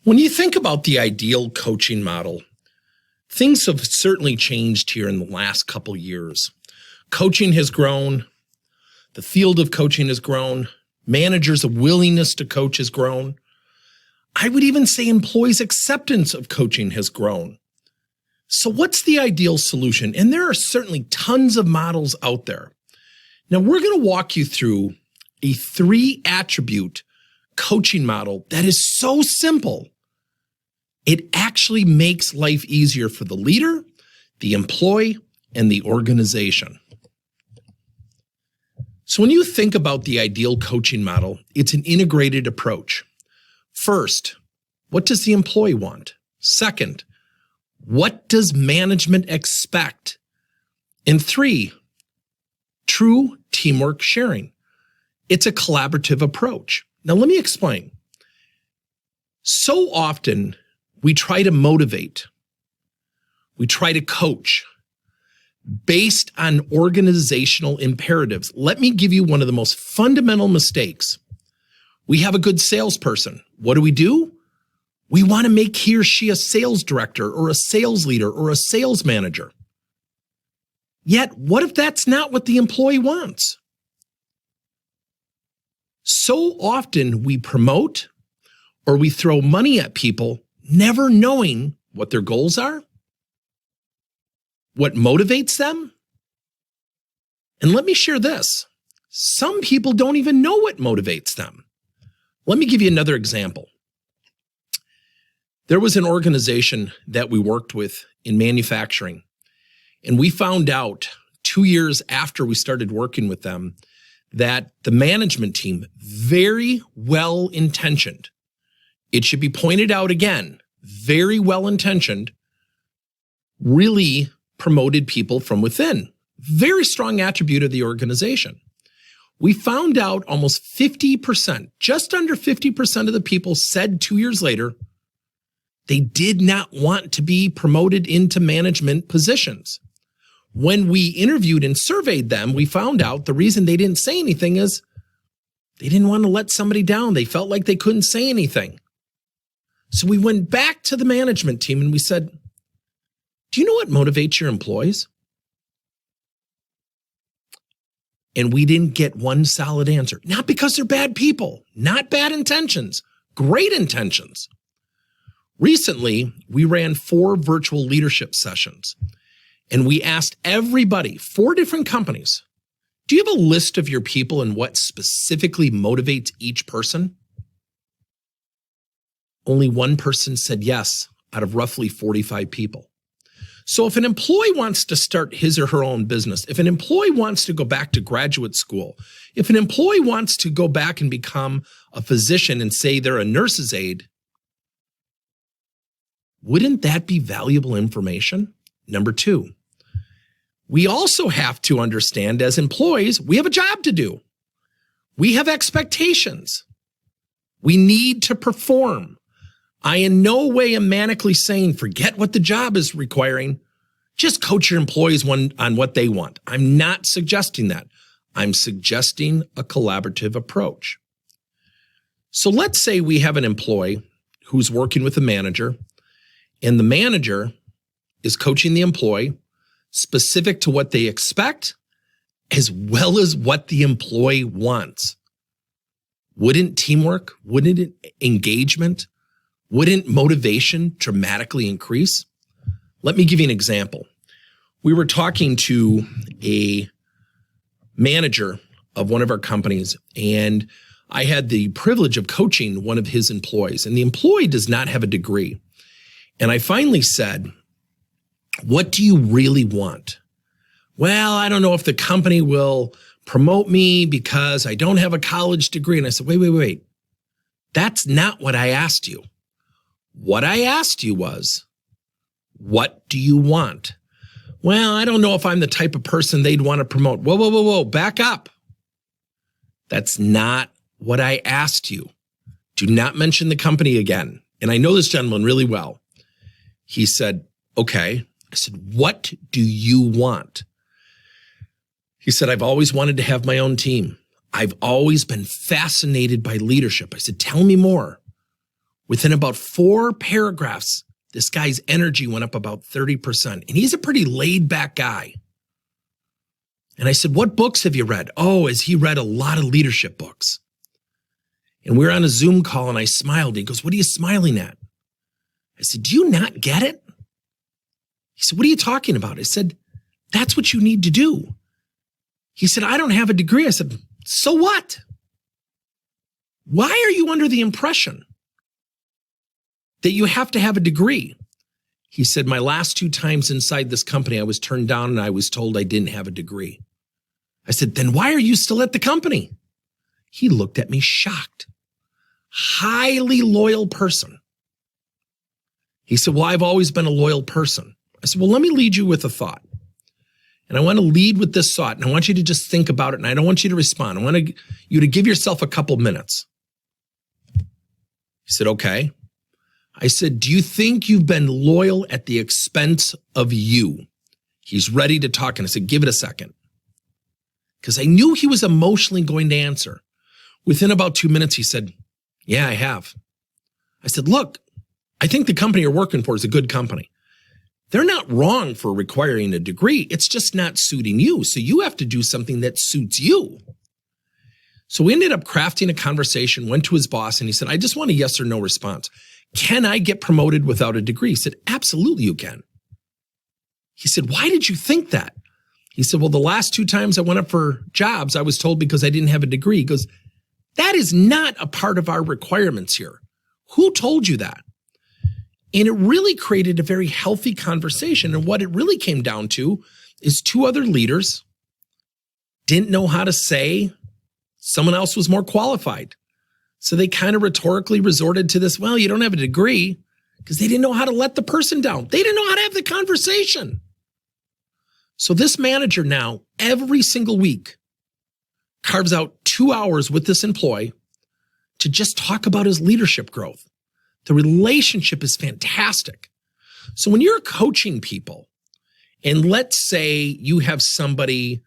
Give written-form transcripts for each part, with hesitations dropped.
When you think about the ideal coaching model, things have certainly changed here in the last couple years. Coaching has grown. The field of coaching has grown. Managers' willingness to coach has grown. I would even say employees' acceptance of coaching has grown. So what's the ideal solution? And there are certainly tons of models out there. Now we're going to walk you through a 3-attribute coaching model that is so simple. It actually makes life easier for the leader, the employee, and the organization. So when you think about the ideal coaching model, it's an integrated approach. First, what does the employee want? Second, what does management expect? And 3, true teamwork sharing. It's a collaborative approach. Now, let me explain. So often, we try to motivate, we try to coach based on organizational imperatives. Let me give you one of the most fundamental mistakes. We have a good salesperson. What do? We want to make he or she a sales director or a sales leader or a sales manager. Yet, what if that's not what the employee wants? So often we promote or we throw money at people, never knowing what their goals are, what motivates them. And let me share this. Some people don't even know what motivates them. Let me give you another example. There was an organization that we worked with in manufacturing, and we found out 2 years after we started working with them that the management team, very well-intentioned, it should be pointed out again, very well-intentioned, really promoted people from within. Very strong attribute of the organization. We found out almost 50%, just under 50% of the people said 2 years later, they did not want to be promoted into management positions. When we interviewed and surveyed them, we found out the reason they didn't say anything is they didn't want to let somebody down. They felt like they couldn't say anything. So we went back to the management team and we said, do you know what motivates your employees? And we didn't get one solid answer. Not because they're bad people, not bad intentions, great intentions. Recently, we ran 4 virtual leadership sessions, and we asked everybody, 4 different companies, do you have a list of your people and what specifically motivates each person? Only one person said yes out of roughly 45 people. So if an employee wants to start his or her own business, if an employee wants to go back to graduate school, if an employee wants to go back and become a physician and say they're a nurse's aide, wouldn't that be valuable information? Number 2, we also have to understand as employees, we have a job to do. We have expectations. We need to perform. I in no way am manically saying, forget what the job is requiring. Just coach your employees on what they want. I'm not suggesting that. I'm suggesting a collaborative approach. So let's say we have an employee who's working with a manager, and the manager is coaching the employee specific to what they expect as well as what the employee wants. Wouldn't teamwork, wouldn't engagement, wouldn't motivation dramatically increase? Let me give you an example. We were talking to a manager of one of our companies, and I had the privilege of coaching one of his employees, and the employee does not have a degree. And I finally said, what do you really want? Well, I don't know if the company will promote me because I don't have a college degree. And I said, wait. That's not what I asked you. What I asked you was, what do you want? Well, I don't know if I'm the type of person they'd want to promote. Whoa, back up. That's not what I asked you. Do not mention the company again. And I know this gentleman really well. He said, okay. I said, what do you want? He said, I've always wanted to have my own team. I've always been fascinated by leadership. I said, tell me more. Within about 4 paragraphs, this guy's energy went up about 30%. And he's a pretty laid back guy. And I said, what books have you read? Oh, has he read a lot of leadership books? And we were on a Zoom call and I smiled. He goes, what are you smiling at? I said, do you not get it? He said, what are you talking about? I said, that's what you need to do. He said, I don't have a degree. I said, so what? Why are you under the impression that you have to have a degree? He said, my last 2 times inside this company, I was turned down and I was told I didn't have a degree. I said, then why are you still at the company? He looked at me shocked. Highly loyal person. He said, well, I've always been a loyal person. I said, well, let me lead you with a thought. And I want to lead with this thought, and I want you to just think about it, and I don't want you to respond. I want you to give yourself a couple minutes. He said, okay. I said, do you think you've been loyal at the expense of you? He's ready to talk, and I said, give it a second. Because I knew he was emotionally going to answer. Within about 2 minutes, he said, yeah, I have. I said, look, I think the company you're working for is a good company. They're not wrong for requiring a degree. It's just not suiting you. So you have to do something that suits you. So we ended up crafting a conversation, went to his boss, and he said, I just want a yes or no response. Can I get promoted without a degree? He said, absolutely you can. He said, why did you think that? He said, well, the last 2 times I went up for jobs, I was told because I didn't have a degree. He goes, that is not a part of our requirements here. Who told you that? And it really created a very healthy conversation. And what it really came down to is 2 other leaders didn't know how to say someone else was more qualified. So they kind of rhetorically resorted to this, well, you don't have a degree, because they didn't know how to let the person down. They didn't know how to have the conversation. So this manager now, every single week, carves out 2 hours with this employee to just talk about his leadership growth. The relationship is fantastic. So when you're coaching people, and let's say you have somebody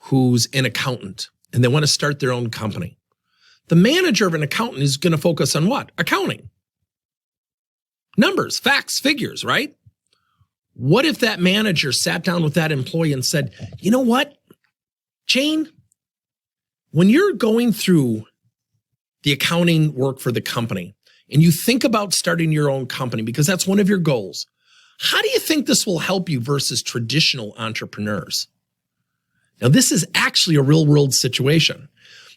who's an accountant and they want to start their own company, the manager of an accountant is going to focus on what? Accounting. Numbers, facts, figures, right? What if that manager sat down with that employee and said, you know what, Jane, when you're going through the accounting work for the company, and you think about starting your own company because that's one of your goals, how do you think this will help you versus traditional entrepreneurs? Now, this is actually a real world situation.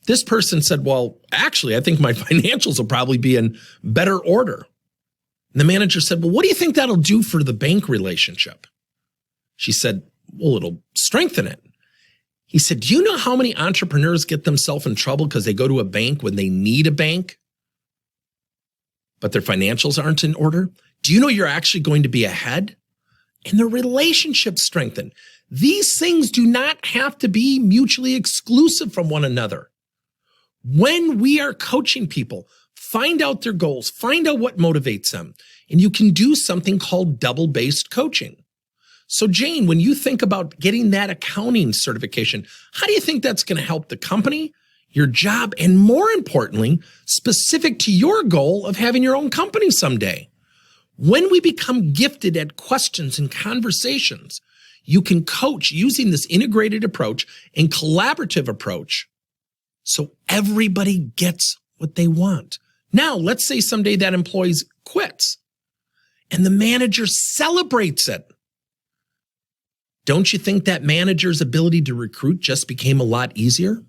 This person said, well, actually, I think my financials will probably be in better order. And the manager said, well, what do you think that'll do for the bank relationship? She said, well, it'll strengthen it. He said, do you know how many entrepreneurs get themselves in trouble because they go to a bank when they need a bank, but their financials aren't in order? Do you know you're actually going to be ahead? And the relationship strengthened. These things do not have to be mutually exclusive from one another. When we are coaching people, find out their goals, find out what motivates them, and you can do something called double-based coaching. So Jane, when you think about getting that accounting certification, how do you think that's going to help the company, your job, and more importantly, specific to your goal of having your own company someday? When we become gifted at questions and conversations, you can coach using this integrated approach and collaborative approach so everybody gets what they want. Now, let's say someday that employee quits and the manager celebrates it. Don't you think that manager's ability to recruit just became a lot easier?